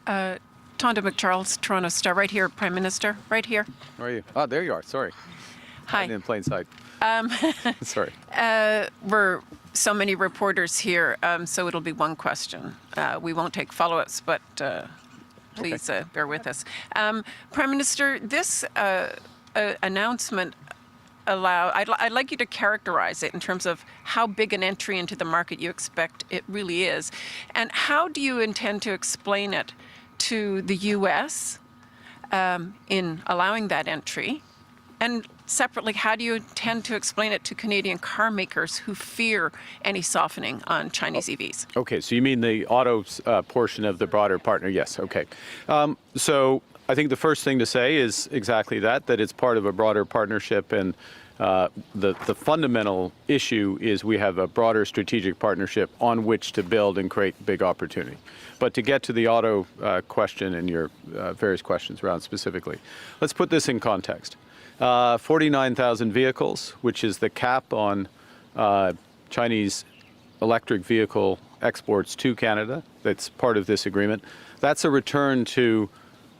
Tonda McCharles, Toronto Star, right here, Prime Minister, right here. Where are you? Oh, there you are. Sorry. Hi. I'm in plain sight. Sorry. We're so many reporters here, so it'll be one question. We won't take follow-ups, but please bear with us. Prime Minister, this announcement I'd like you to characterize it in terms of how big an entry into the market you expect it really is. And how do you intend to explain it to the U.S. In allowing that entry? And separately, how do you intend to explain it to Canadian car makers who fear any softening on Chinese EVs? Okay, so you mean the auto portion of the broader partner? Yes, okay. So I think the first thing to say is exactly that it's part of a broader partnership, and the fundamental issue is we have a broader strategic partnership on which to build and create big opportunity. But to get to the auto question and your various questions around specifically, let's put this in context. 49,000 vehicles, which is the cap on Chinese electric vehicle exports to Canada, that's part of this agreement. That's a return to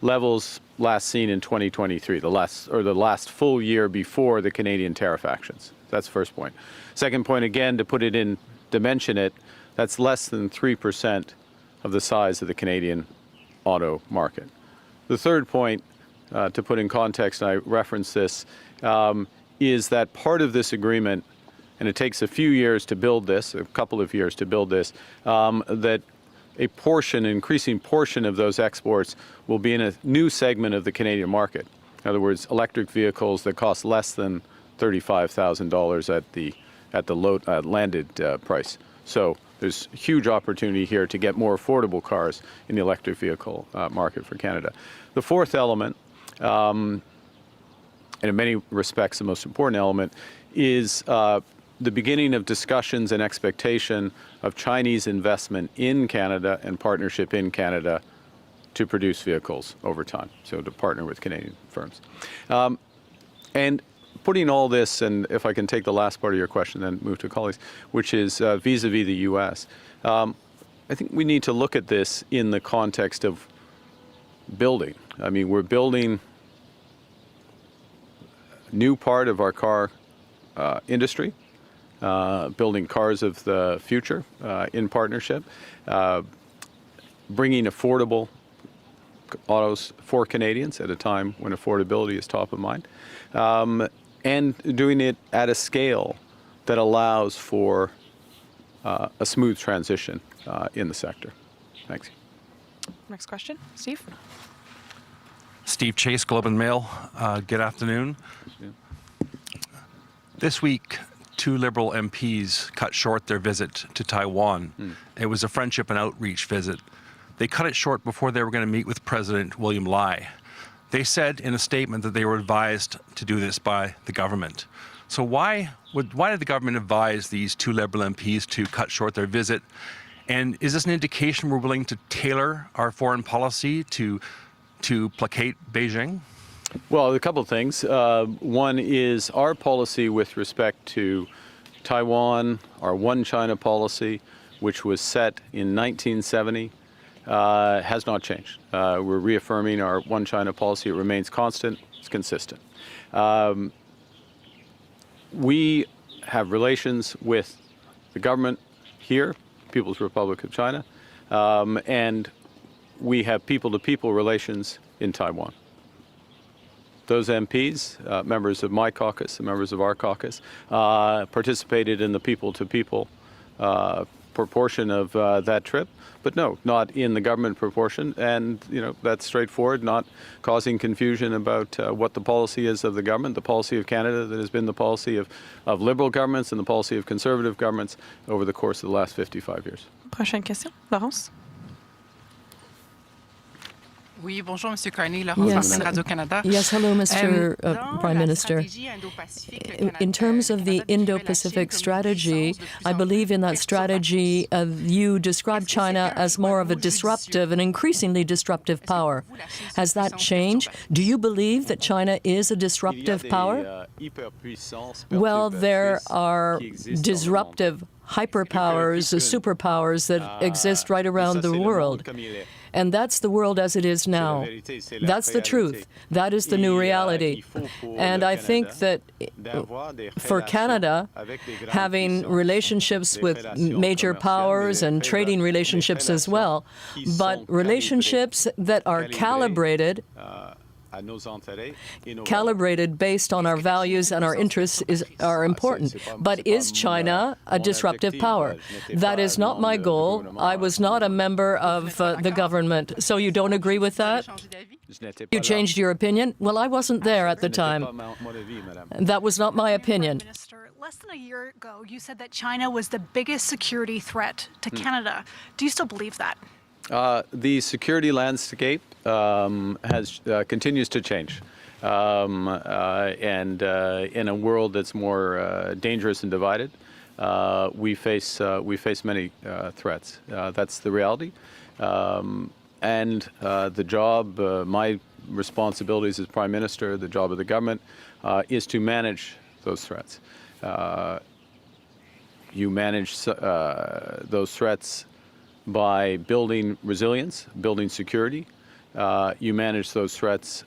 levels last seen in 2023, the last full year before the Canadian tariff actions. That's the first point. Second point, again, to put it in, dimension it, that's less than 3% of the size of the Canadian auto market. The third point, to put in context, and I reference this, is that part of this agreement, and it takes a few years to build this, a couple of years to build this, that a portion, an increasing portion of those exports will be in a new segment of the Canadian market. In other words, electric vehicles that cost less than $35,000 at the landed price. So there's huge opportunity here to get more affordable cars in the electric vehicle market for Canada. The fourth element, and in many respects the most important element, is the beginning of discussions and expectation of Chinese investment in Canada and partnership in Canada to produce vehicles over time, so to partner with Canadian firms. And putting all this, and if I can take the last part of your question, then move to colleagues, which is vis-a-vis the U.S., I think we need to look at this in the context of building. I mean, we're building a new part of our car industry, building cars of the future in partnership, bringing affordable autos for Canadians at a time when affordability is top of mind, and doing it at a scale that allows for a smooth transition in the sector. Thanks. Next question, Steve. Steve Chase, Globe and Mail. Good afternoon. Yeah. This week, 2 Liberal MPs cut short their visit to Taiwan. It was a friendship and outreach visit. They cut it short before they were going to meet with President William Lai. They said in a statement that they were advised to do this by the government. So why did the government advise these 2 Liberal MPs to cut short their visit? And is this an indication we're willing to tailor our foreign policy to placate Beijing? Well, a couple of things. One is our policy with respect to Taiwan, our One China policy, which was set in 1970, has not changed. We're reaffirming our One China policy. It remains constant. It's consistent. We have relations with the government here, People's Republic of China, and we have people-to-people relations in Taiwan. Those MPs, members of my caucus, members of our caucus, participated in the people-to-people proportion of that trip, but no, not in the government proportion, and that's straightforward, not causing confusion about what the policy is of the government, the policy of Canada that has been the policy of Liberal governments and the policy of Conservative governments over the course of the last 55 years. Prochaine question, Laurence. Oui, bonjour, Monsieur Carney, Laurence Radio-Canada. Yes, hello, Mr. Prime Minister. In terms of the Indo-Pacific strategy, I believe in that strategy you describe China as more of a disruptive, an increasingly disruptive power. Has that changed? Do you believe that China is a disruptive power? Well, there are disruptive hyperpowers, superpowers that exist right around the world. And that's the world as it is now. That's the truth. That is the new reality. And I think that for Canada, having relationships with major powers and trading relationships as well, but relationships that are calibrated based on our values and our interests are important. But is China a disruptive power? That is not my goal. I was not a member of the government. So you don't agree with that? You changed your opinion? Well, I wasn't there at the time. That was not my opinion. Minister, less than a year ago, you said that China was the biggest security threat to Canada. Do you still believe that? The security landscape continues to change, and in a world that's more dangerous and divided, we face many threats. That's the reality, and the job, my responsibilities as Prime Minister, the job of the government, is to manage those threats. You manage those threats by building resilience, building security. You manage those threats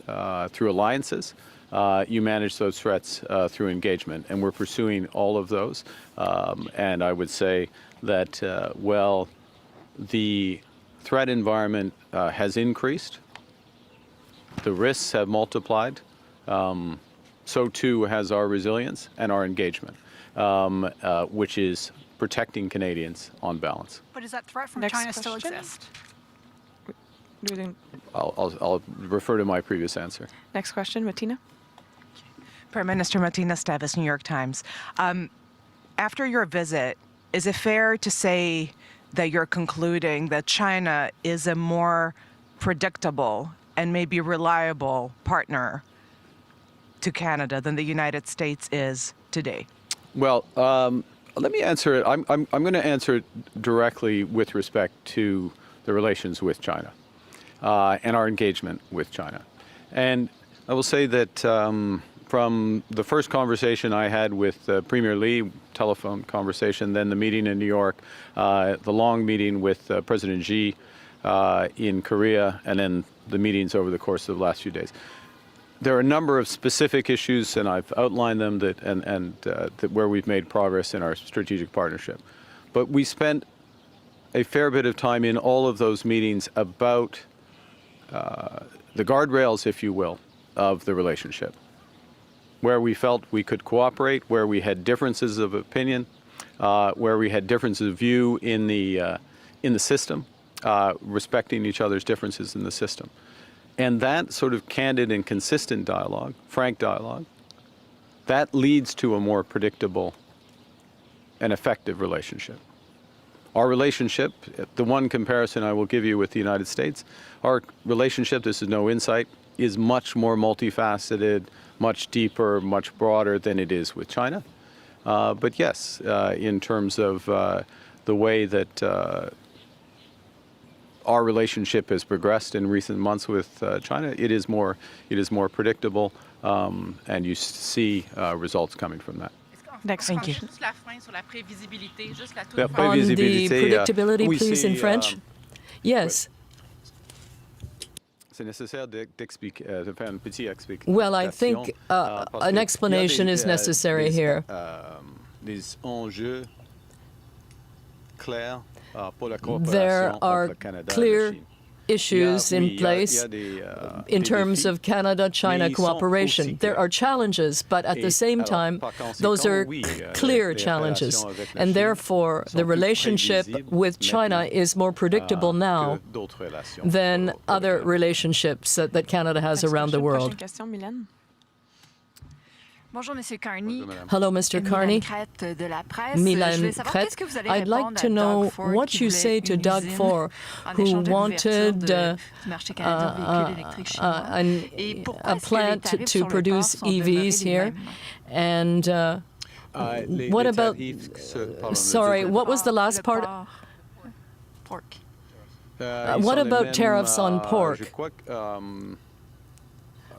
through alliances. You manage those threats through engagement. And we're pursuing all of those. And I would say that, well, the threat environment has increased. The risks have multiplied. So too has our resilience and our engagement, which is protecting Canadians on balance. But does that threat from Next China still question. exist? I'll refer to my previous answer. Next question, Martina. Prime Minister Martina Stavis, New York Times. After your visit, is it fair to say that you're concluding that China is a more predictable and maybe reliable partner to Canada than the United States is today? Well, let me answer it. I'm going to answer it directly with respect to the relations with China and our engagement with China. And I will say that from the first conversation I had with Premier Li, telephone conversation, then the meeting in New York, the long meeting with President Xi in Korea, and then the meetings over the course of the last few days. There are a number of specific issues, and I've outlined them that where we've made progress in our strategic partnership. But we spent a fair bit of time in all of those meetings about the guardrails, if you will, of the relationship, where we felt we could cooperate, where we had differences of opinion, where we had differences of view in the system, respecting each other's differences in the system. And that sort of candid and consistent dialogue, frank dialogue, that leads to a more predictable and effective relationship. Our relationship, the one comparison I will give you with the United States, our relationship, this is no insight, is much more multifaceted, much deeper, much broader than it is with China. But yes, in terms of the way that our relationship has progressed in recent months with China, it is more predictable, and you see results coming from that. Next question. On the predictability, please, in French. Yes. Well, I think an explanation is necessary here. There are clear issues in place in terms of Canada-China cooperation. There are challenges, but at the same time, those are clear challenges. And therefore, the relationship with China is more predictable now than other relationships that Canada has around the world. Question, Mylène. Bonjour, Monsieur Carney. Hello, Mr. Carney. Mylène Crête. I'd like to know what you say to Doug Ford, who wanted a plant to produce EVs here. And what about, sorry, what was the last part? Pork. What about tariffs on pork?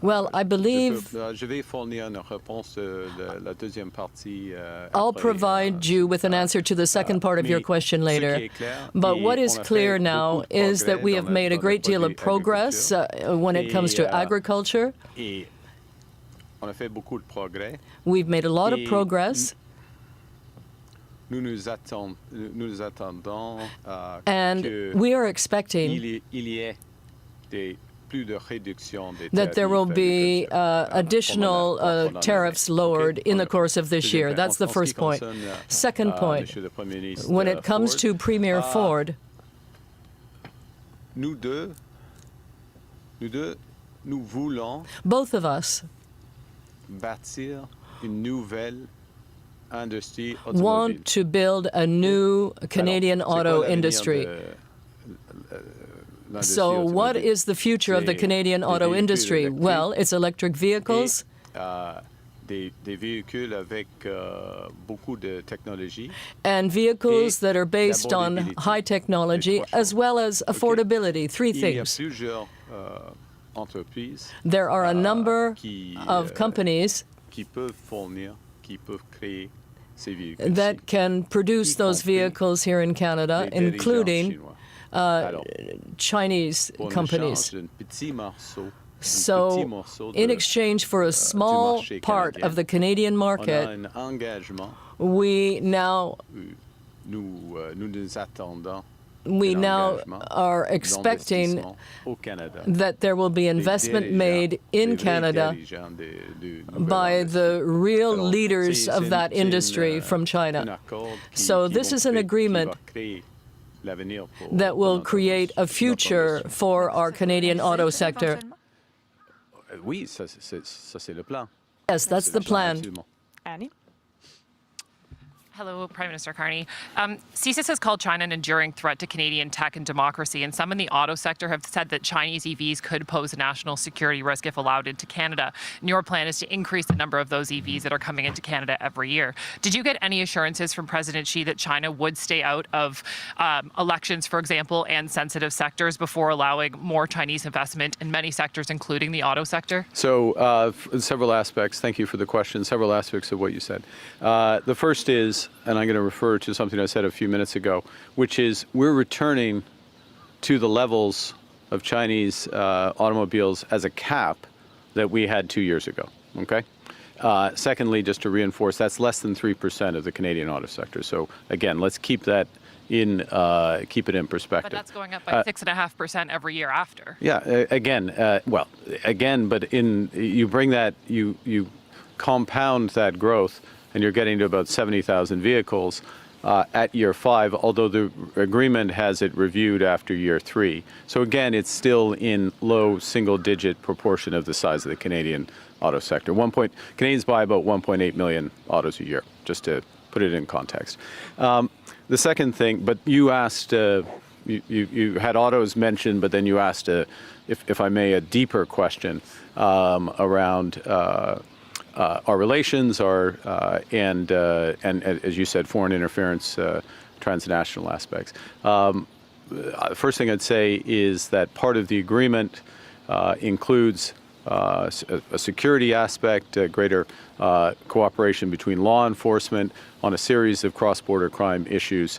Well, I believe Je vais fournir une réponse de la deuxième partie. I'll après, provide you with an answer to the second part of your mais question ce qui later. est clair, But et what on is a clear fait now beaucoup de is that progrès we dans have le- made a dans le great deal of projet progress agriculture. when it comes to agriculture. Et on a fait beaucoup de progrès. We've made a lot of Et progress. Nous attendons And que we are expecting il y ait plus de réduction des that there will be additional tariffs lowered in the course of this year. That's the first point. Second point, when it comes to Premier Ford, nous deux, nous voulons both of us bâtir une nouvelle industrie want automobile. to build a new Canadian Alors, c'est quoi auto l'avenir industry. l'industrie So what automobile? is the future of the Canadian Des auto véhicules industry? électriques Well, it's electric vehicles des véhicules avec beaucoup de technologie. and vehicles et that are based on l'affordability. high technology, Les trois as well as affordability. Three Il y a things. plusieurs entreprises There are a number qui, of companies qui peuvent fournir, qui peuvent créer ces véhicules. that can produce those vehicles here in Canada, including Chinese companies. So, in exchange for a small part of the Canadian on a market, un engagement. we now Nous attendons are expecting d'investissement au Canada. that there will be investment made in Canada by the real leaders of that industry from China. So this is an agreement that will create a future for our Canadian auto sector. Oui, ça c'est le plan. Yes, that's the plan. Absolument. Annie? Hello, Prime Minister Carney. CSIS has called China an enduring threat to Canadian tech and democracy, and some in the auto sector have said that Chinese EVs could pose a national security risk if allowed into Canada. And your plan is to increase the number of those EVs that are coming into Canada every year. Did you get any assurances from President Xi that China would stay out of elections, for example, and sensitive sectors before allowing more Chinese investment in many sectors, including the auto sector? So several aspects, thank you for the question, several aspects of what you said. The first is, and I'm going to refer to something I said a few minutes ago, which is we're returning to the levels of Chinese automobiles as a cap that we had 2 years ago, okay? Secondly, just to reinforce, that's less than 3% of the Canadian auto sector. So again, let's keep that keep it in perspective. But that's going up by 6.5% every year after. Yeah, but you bring that, you compound that growth, and you're getting to about 70,000 vehicles at year 5, although the agreement has it reviewed after year 3. So again, it's still in low single-digit proportion of the size of the Canadian auto sector. Canadians buy about 1.8 million autos a year, just to put it in context. The second thing, but you asked, you had autos mentioned, but then you asked, if I may, a deeper question around our relations, and as you said, foreign interference, transnational aspects. The first thing I'd say is that part of the agreement includes a security aspect, greater cooperation between law enforcement on a series of cross-border crime issues.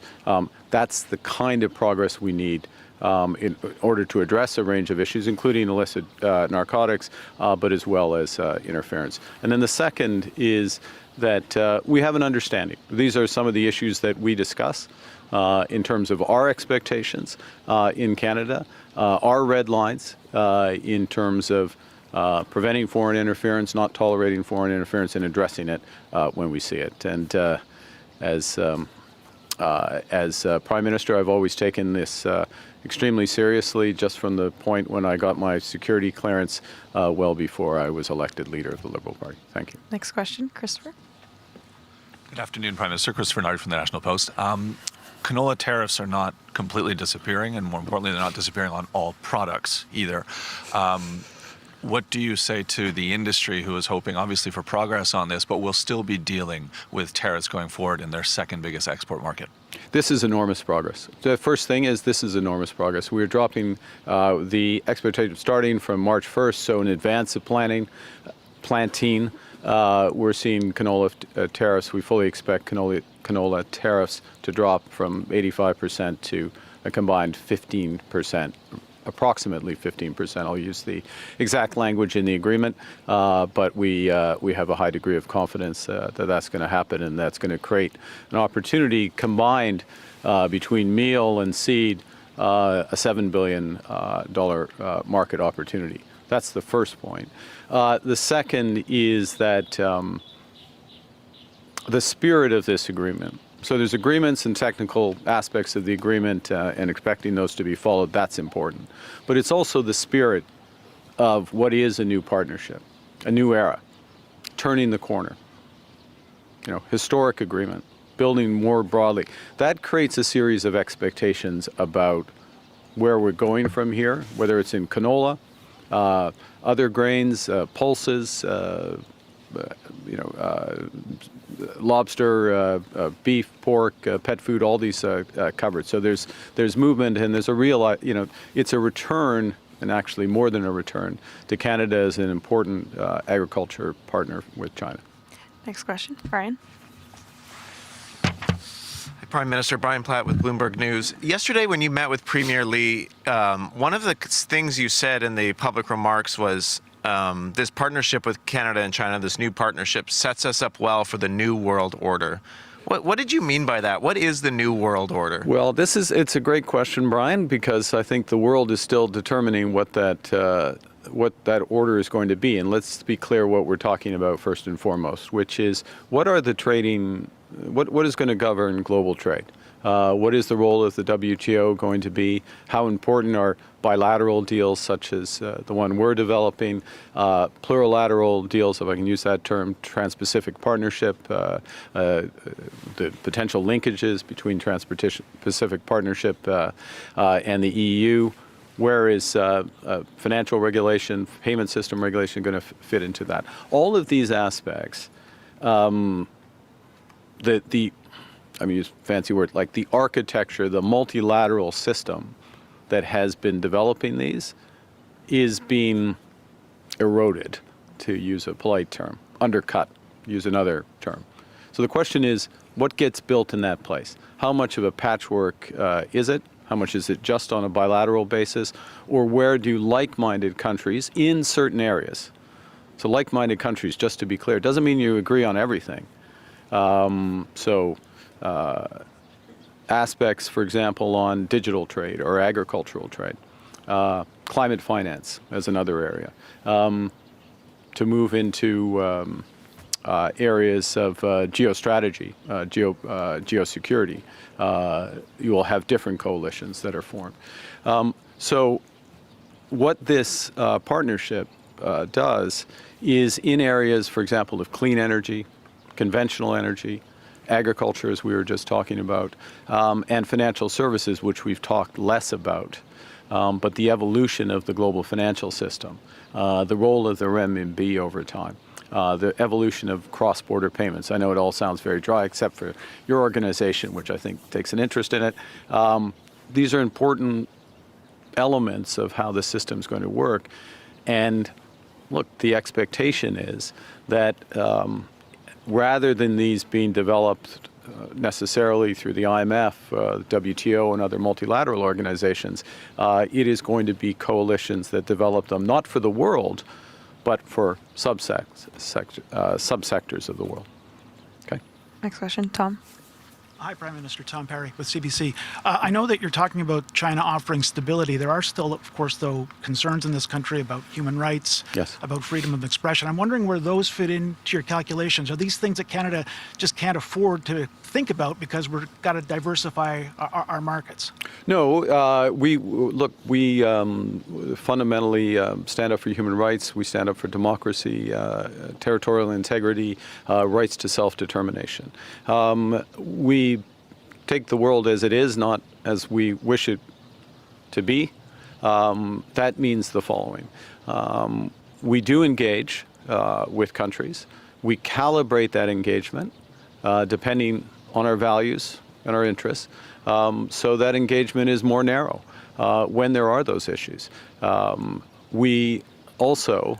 That's the kind of progress we need in order to address a range of issues, including illicit narcotics, but as well as interference. And then the second is that we have an understanding. These are some of the issues that we discuss in terms of our expectations in Canada, our red lines in terms of preventing foreign interference, not tolerating foreign interference, and addressing it when we see it. And as Prime Minister, I've always taken this extremely seriously, just from the point when I got my security clearance well before I was elected leader of the Liberal Party. Thank you. Next question, Christopher. Good afternoon, Prime Minister. Christopher Nard from the National Post. Canola tariffs are not completely disappearing, and more importantly, they're not disappearing on all products either. What do you say to the industry who is hoping, obviously, for progress on this, but will still be dealing with tariffs going forward in their second biggest export market? This is enormous progress. The first thing is this is enormous progress. We're dropping the expectation starting from March 1st, so in advance of planting, we're seeing canola tariffs. We fully expect canola tariffs to drop from 85% to a combined 15%. Approximately 15%. I'll use the exact language in the agreement, but we have a high degree of confidence that that's going to happen, and that's going to create an opportunity combined between meal and seed, a $7 billion market opportunity. That's the first point. The second is that the spirit of this agreement. So there's agreements and technical aspects of the agreement and expecting those to be followed. That's important. But it's also the spirit of what is a new partnership, a new era, turning the corner, historic agreement, building more broadly. That creates a series of expectations about where we're going from here, whether it's in canola, other grains, pulses, lobster, beef, pork, pet food, all these covered. So there's movement, and there's a real, it's a return, and actually more than a return, to Canada as an important agriculture partner with China. Next question, Brian. Prime Minister Brian Platt with Bloomberg News. Yesterday, when you met with Premier Lee, one of the things you said in the public remarks was this partnership with Canada and China, this new partnership, sets us up well for the new world order. What did you mean by that? What is the new world order? Well, it's a great question, Brian, because I think the world is still determining what that order is going to be. And let's be clear what we're talking about first and foremost, which is what is going to govern global trade? What is the role of the WTO going to be? How important are bilateral deals such as the one we're developing, plurilateral deals, if I can use that term, Trans-Pacific Partnership, the potential linkages between Trans-Pacific Partnership and the EU? Where is financial regulation, payment system regulation going to fit into that? All of these aspects, I use a fancy word, like the architecture, the multilateral system that has been developing these is being eroded, to use a polite term, undercut, use another term. So the question is, what gets built in that place? How much of a patchwork is it? How much is it just on a bilateral basis? Or where do like-minded countries in certain areas? So like-minded countries, just to be clear, doesn't mean you agree on everything. Aspects, for example, on digital trade or agricultural trade, climate finance as another area, to move into areas of geostrategy, geosecurity. You will have different coalitions that are formed. So what this partnership does is in areas, for example, of clean energy, conventional energy, agriculture, as we were just talking about, and financial services, which we've talked less about, but the evolution of the global financial system, the role of the renminbi over time, the evolution of cross-border payments. I know it all sounds very dry, except for your organization, which I think takes an interest in it. These are important elements of how the system's going to work. And look, the expectation is that rather than these being developed necessarily through the IMF, WTO, and other multilateral organizations, it is going to be coalitions that develop them, not for the world, but for subsectors of the world. Okay. Next question, Tom. Hi, Prime Minister. Tom Perry with CBC. I know that you're talking about China offering stability. There are still, of course, though, concerns in this country about human rights, yes, about freedom of expression. I'm wondering where those fit into your calculations. Are these things that Canada just can't afford to think about because we've got to diversify our markets? No, we fundamentally stand up for human rights. We stand up for democracy, territorial integrity, rights to self-determination. We take the world as it is, not as we wish it to be. That means the following. We do engage with countries. We calibrate that engagement depending on our values and our interests, so that engagement is more narrow when there are those issues. We also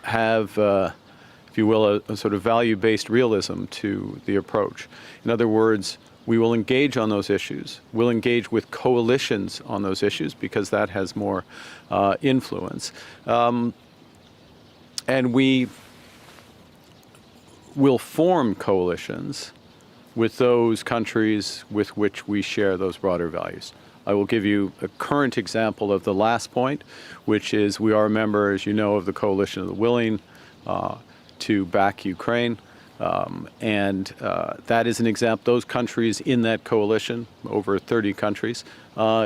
have, if you will, a sort of value-based realism to the approach. In other words, we will engage on those issues. We'll engage with coalitions on those issues because that has more influence. And we will form coalitions with those countries with which we share those broader values. I will give you a current example of the last point, which is we are a member, as you know, of the Coalition of the Willing to back Ukraine. And that is an example. Those countries in that coalition, over 30 countries,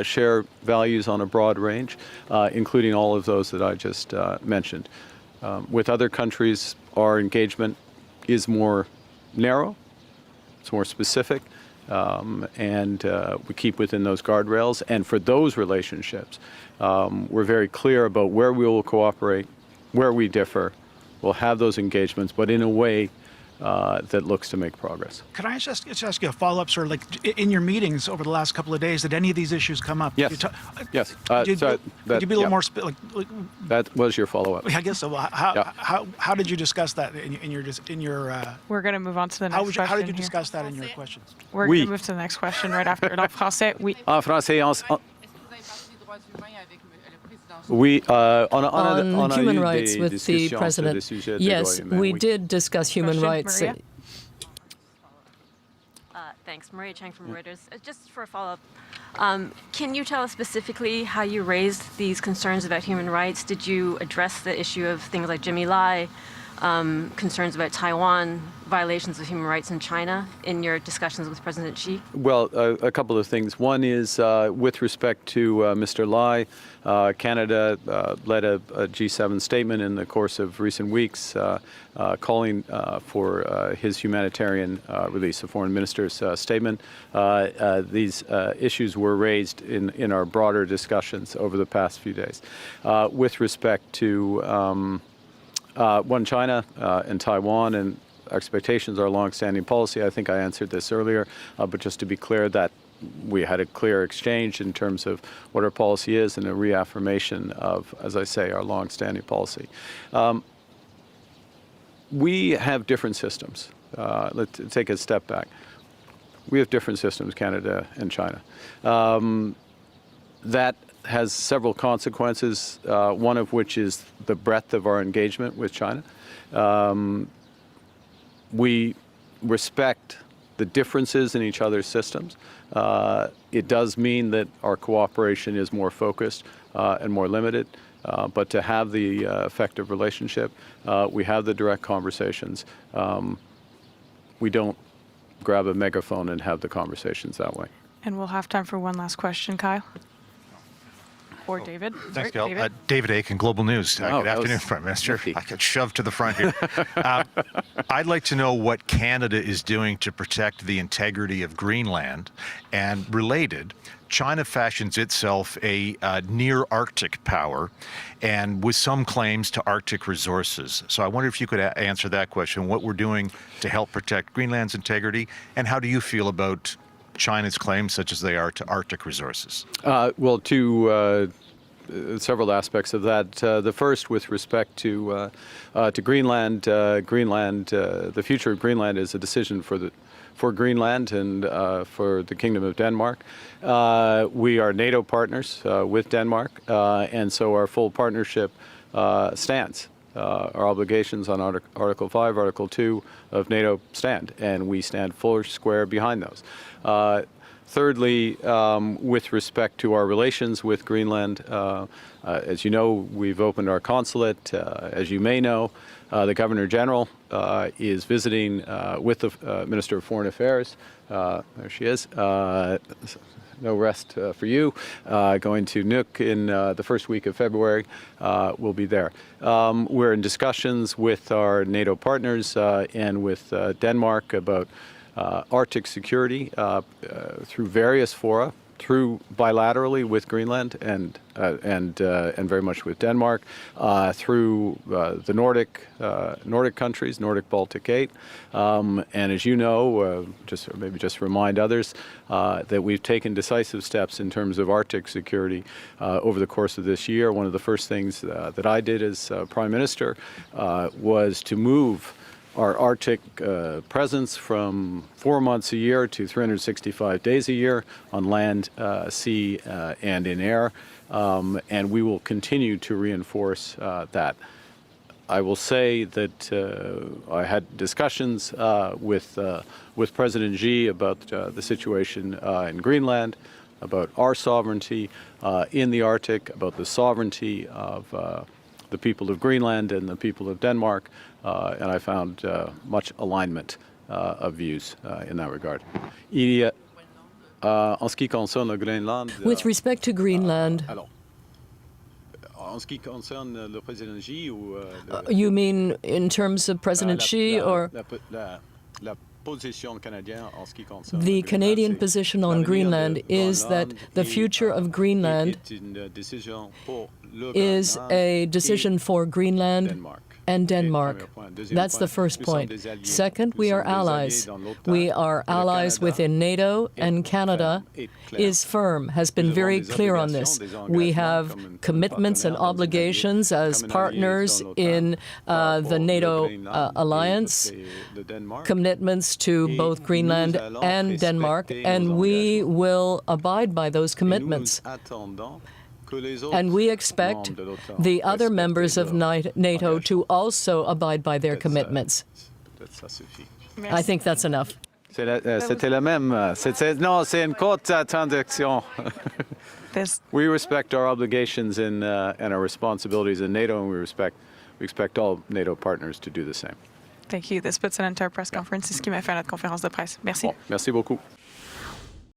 share values on a broad range, including all of those that I just mentioned. With other countries, our engagement is more narrow, it's more specific, and we keep within those guardrails. And for those relationships, we're very clear about where we will cooperate, where we differ. We'll have those engagements, but in a way that looks to make progress. Could I just ask you a follow-up, sir? Like in your meetings over the last couple of days, did any of these issues come up? Yes. Yes. Could you be a little more that was your follow-up. I guess so. How did you discuss that in your? We're going to move on to the next question. How did you here. discuss that in your questions? We're going to move to the next question right after. En français, oui. En français, we, on human rights with the president. Yes, we did discuss human rights. Maria? Thanks. Maria Chang from Reuters. Just for a follow-up, can you tell us specifically how you raised these concerns about human rights? Did you address the issue of things like Jimmy Lai, concerns about Taiwan, violations of human rights in China in your discussions with President Xi? Well, a couple of things. One is with respect to Mr. Lai, Canada led a G7 statement in the course of recent weeks calling for his humanitarian release, a foreign minister's statement. These issues were raised in our broader discussions over the past few days. With respect to One China and Taiwan and expectations, our long-standing policy, I think I answered this earlier, but just to be clear that we had a clear exchange in terms of what our policy is and a reaffirmation of, as I say, our long-standing policy. We have different systems. Let's take a step back. We have different systems, Canada and China. That has several consequences, one of which is the breadth of our engagement with China. We respect the differences in each other's systems. It does mean that our cooperation is more focused and more limited, but to have the effective relationship, we have the direct conversations. We don't grab a megaphone and have the conversations that way. And we'll have time for one last question, Kyle. Or David. Thanks, Sorry, Gail. David. David Aiken, Global News. Good afternoon, Prime Minister. nifty. I got shoved to the front here. I'd like to know what Canada is doing to protect the integrity of Greenland. And related, China fashions itself a near-Arctic power and with some claims to Arctic resources. So I wonder if you could answer that question, what we're doing to help protect Greenland's integrity, and how do you feel about China's claims, such as they are, to Arctic resources? Well, several aspects of that. The first, with respect to Greenland, the future of Greenland is a decision for Greenland and for the Kingdom of Denmark. We are NATO partners with Denmark, and so our full partnership stands. Our obligations on Article 5, Article 2 of NATO stand, and we stand full square behind those. Thirdly, with respect to our relations with Greenland, as you know, we've opened our consulate. As you may know, the Governor General is visiting with the Minister of Foreign Affairs. There she is. No rest for you. Going to Nuuk in the first week of February. We'll be there. We're in discussions with our NATO partners and with Denmark about Arctic security through various fora, through bilaterally with Greenland and very much with Denmark, through the Nordic countries, Nordic Baltic 8, and as you know, just remind others that we've taken decisive steps in terms of Arctic security over the course of this year. One of the first things that I did as Prime Minister was to move our Arctic presence from 4 months a year to 365 days a year on land, sea, and in air, and we will continue to reinforce that. I will say that I had discussions with President Xi about the situation in Greenland, about our sovereignty in the Arctic, about the sovereignty of the people of Greenland and the people of Denmark, and I found much alignment of views in that regard. En ce qui concerne le Groenland, With respect to Greenland, en ce qui concerne le président Xi ou you mean in terms of President Xi or la position canadienne en ce qui concerne the Greenland, Canadian c'est position on l'avenir Greenland de is that the Groenland future of Greenland est une décision pour le is Groenland a decision for Greenland Denmark. and Denmark. That's the first point. Second, we are allies. We are allies within NATO, and Canada is firm, has been very clear on this. We have commitments and obligations as partners in the NATO alliance, commitments to both Greenland and Denmark, and we will abide by those commitments. And we expect the other members of NATO to also abide by their commitments. I think that's enough. C'était la même. Non, c'est une courte transaction. We respect our obligations and our responsibilities in NATO, and we expect all NATO partners to do the same. Thank you. This puts an end to our press conference. C'est ce qui m'a fait à notre conférence de presse. Merci. Bon, merci beaucoup.